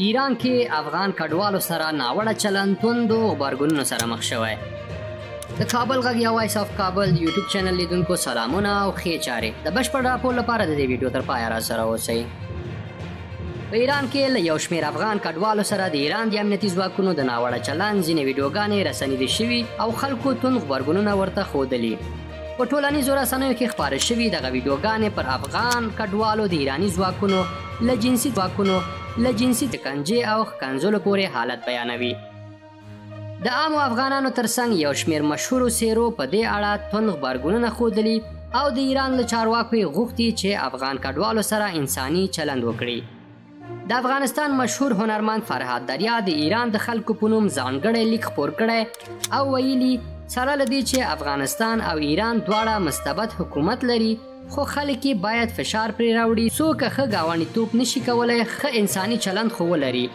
ایران کې افغان کډوالو سره ناوړه چلند توندو غبرګونونو سره مخ شوی. د کابل غږ یا وایس اف کابل یوټیوب چینل لیدونکو سلامونه او ښې چارې. د بشپړ راپور لپاره د دې ویډیو تر پایه را سره اوسئ. په ایران کې له یو شمېر افغان کډوالو سره د ایران د امنیتي ځواکونو د ناوړه چلند ځینې ویډیوګانې رسنیدې شوي او خلکو توند غبرګونونه ورته ښودلي. په ټولنیزو رسنیو کې خپاره شوي دغه ویډیوګانې پر افغان کډوالو د ایراني ځواکونو له جنسي شکنجې او ښکنځلو پورې حالت بیانوي. د عامو افغانانو ترڅنګ یو شمېر مشهورو څېرو په دې اړه توند غبرګونونه ښودلي او د ایران له چارواکو یې غوښتي چې افغان کډوالو سره انساني چلند وکړي. د افغانستان مشهور هنرمند فرهاد دریا د ایران د خلکو په نوم ځانګړی لیک خپور کړی او ویلي سره له دې چې افغانستان او ایران دواړه مستبد حکومت لري خو خلک یې باید فشار پرې راوړي څوک ښه ګاونډیتوب نشي کولی ښه انساني چلند خو ولري.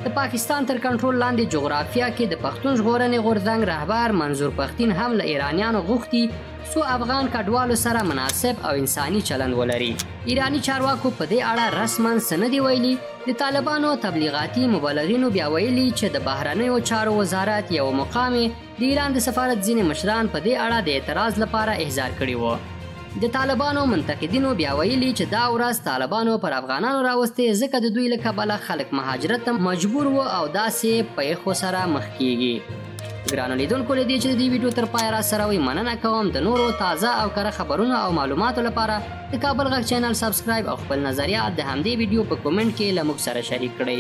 د پاکستان تر کنټرول لاندې جغرافیه کې د پښتون ژغورنې غورځنګ رهبر منظور پښتین هم له ایرانیانو غوښتي څو افغان کډوالو سره مناسب او انساني چلند ولري. ایرانی چارواکو په دې اړه رسما څه نه دي ویلي. د طالبانو تبلیغاتي مبلغینو بیا ویلي چې د بهرنیو چارو وزارت یو مقام د ایران د سفارت ځینې مشران په دې اړه د اعتراض لپاره احضار کړي وو. د طالبانو منتقدینو بیا ویلي چې دا ورځ طالبانو پر افغانانو راوستې ځکه د دوی له کبله خلک مهاجرت ته مجبور وو او داسې پیښو سره مخ کیږي. ګرانو لیدونکو له دې چې د دې ویډیو تر پایه را سره وي مننه کوم. د نورو تازه او کره خبرونو او معلوماتو لپاره د کابل غږ چینل سبسکرایب او خپل نظریات د همدې ویډیو په کومنټ کې له موږ سره شریک کړئ.